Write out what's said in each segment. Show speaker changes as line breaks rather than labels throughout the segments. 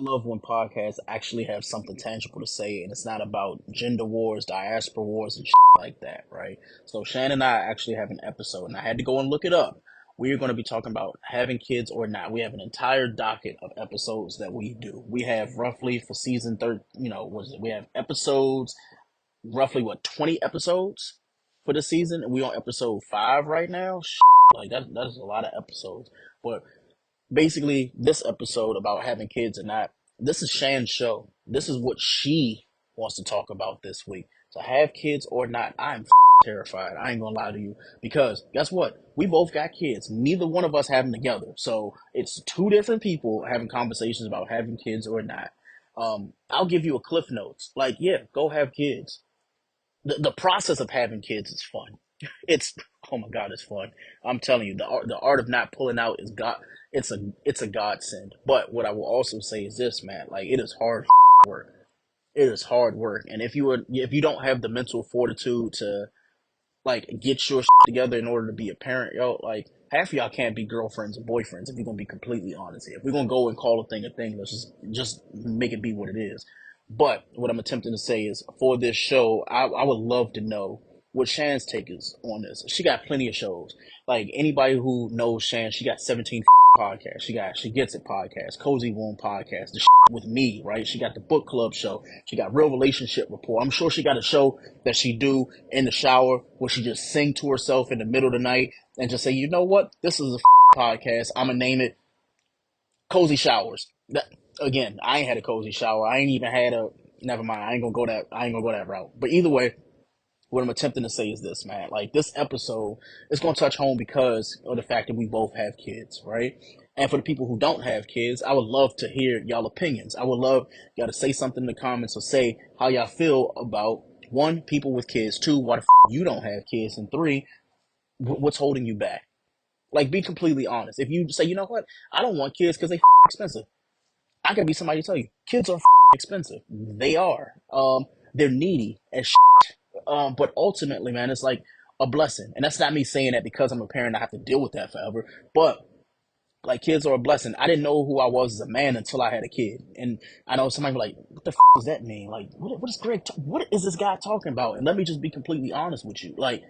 love when podcasts actually have something tangible to say, and it's not about gender wars, diaspora wars, and shit like that, right? So Shannon and I actually have an episode, and I had to go and look it up. We are going to be talking about having kids or not. We have an entire docket of episodes that we do. We have roughly for season third, what is it? We have episodes, roughly what 20 episodes for the season, and we on episode 5 right now. Like that's a lot of episodes, but basically this episode about having kids or not, this is Shan's show. This is what she wants to talk about this week. So have kids or not, I'm terrified. I ain't gonna lie to you, because guess what? We both got kids. Neither one of us have them together. So it's two different people having conversations about having kids or not. I'll give you a cliff notes. Like, yeah, go have kids. The process of having kids is fun. It's oh my god, it's fun. I'm telling you, the art of not pulling out is god. It's a godsend. But what I will also say is this, man. Like, it is hard work. It is hard work, and if you don't have the mental fortitude to like get your together in order to be a parent, yo, like half of y'all can't be girlfriends or boyfriends. If you're gonna be completely honest here, if we're gonna go and call a thing, let's just make it be what it is. But what I'm attempting to say is, for this show, I would love to know what Shan's take is on this. She got plenty of shows. Like, anybody who knows Shan, she got 17 podcasts. She gets it podcast, Cozy Womb podcast, the with me, right? She got the book club show. She got Real Relationship Report. I'm sure she got a show that she do in the shower where she just sing to herself in the middle of the night and just say, you know what? This is a podcast. I'm gonna name it Cozy Showers. That, again, I ain't had a cozy shower. I ain't even had a. Never mind. I ain't gonna go that route. But either way, what I'm attempting to say is this, man. Like, this episode is gonna touch home because of the fact that we both have kids, right? And for the people who don't have kids, I would love to hear y'all opinions. I would love y'all to say something in the comments, or say how y'all feel about, one, people with kids, two, why the you don't have kids, and three, what's holding you back. Like, be completely honest. If you say, you know what, I don't want kids because they expensive, I could be somebody to tell you, kids are expensive. They are. They're needy as but ultimately, man, it's like a blessing. And that's not me saying that because I'm a parent, I have to deal with that forever. But like, kids are a blessing. I didn't know who I was as a man until I had a kid. And I know somebody be like, what the does that mean? Like, what is what is this guy talking about? And let me just be completely honest with you. Like,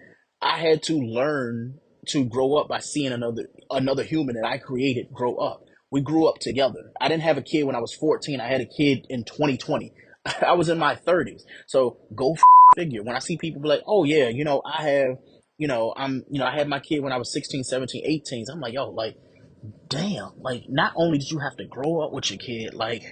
I had to learn to grow up by seeing another human that I created grow up. We grew up together. I didn't have a kid when I was 14. I had a kid in 2020. I was in my 30s. So go figure. When I see people be like, oh yeah, I have, I had my kid when I was 16, 17, 18. I'm like, yo, like, damn, like, not only did you have to grow up with your kid, like,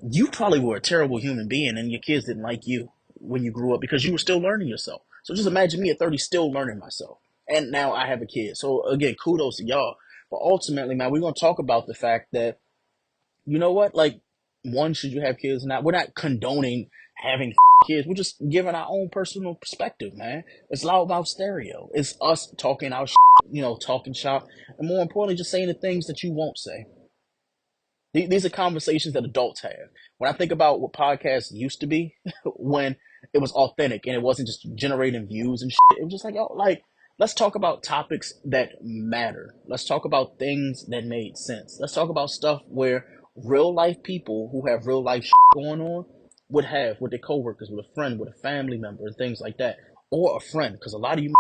you probably were a terrible human being and your kids didn't like you when you grew up because you were still learning yourself. So just imagine me at 30 still learning myself. And now I have a kid. So again, kudos to y'all. But ultimately, man, we're going to talk about the fact that, you know what, like, one, should you have kids or not? We're not condoning having kids. We're just giving our own personal perspective, man. It's loudmouth stereo. It's us talking our talking shop, and more importantly, just saying the things that you won't say. These are conversations that adults have. When I think about what podcasts used to be, when it was authentic and it wasn't just generating views and shit, it was just like, oh, like, let's talk about topics that matter. Let's talk about things that made sense. Let's talk about stuff where real life people who have real life going on would have with their coworkers, with a friend, with a family member, and things like that, or a friend. Because a lot of you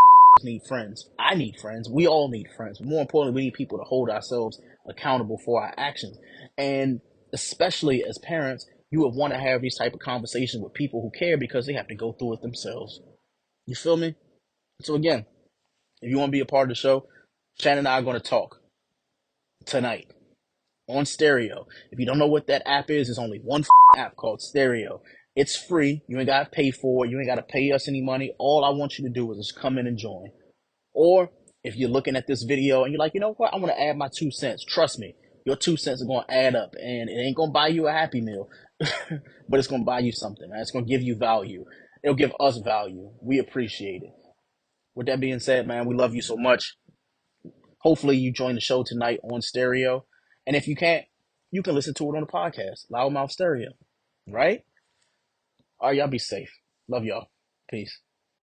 need friends. I need friends. We all need friends. But more importantly, we need people to hold ourselves accountable for our actions. And especially as parents, you would want to have these type of conversations with people who care because they have to go through it themselves. You feel me? So again, if you want to be a part of the show, Shannon and I are going to talk tonight on Stereo. If you don't know what that app is, there's only one app called Stereo. It's free. You ain't got to pay for it. You ain't got to pay us any money. All I want you to do is just come in and join. Or if you're looking at this video and you're like, you know what, I want to add my 2 cents. Trust me, your 2 cents are going to add up, and it ain't going to buy you a Happy Meal, but it's going to buy you something, man. It's going to give you value. It'll give us value. We appreciate it. With that being said, man, we love you so much. Hopefully you join the show tonight on Stereo. And if you can't, you can listen to it on the podcast, Loudmouth Stereo, right? All right, y'all be safe. Love y'all. Peace.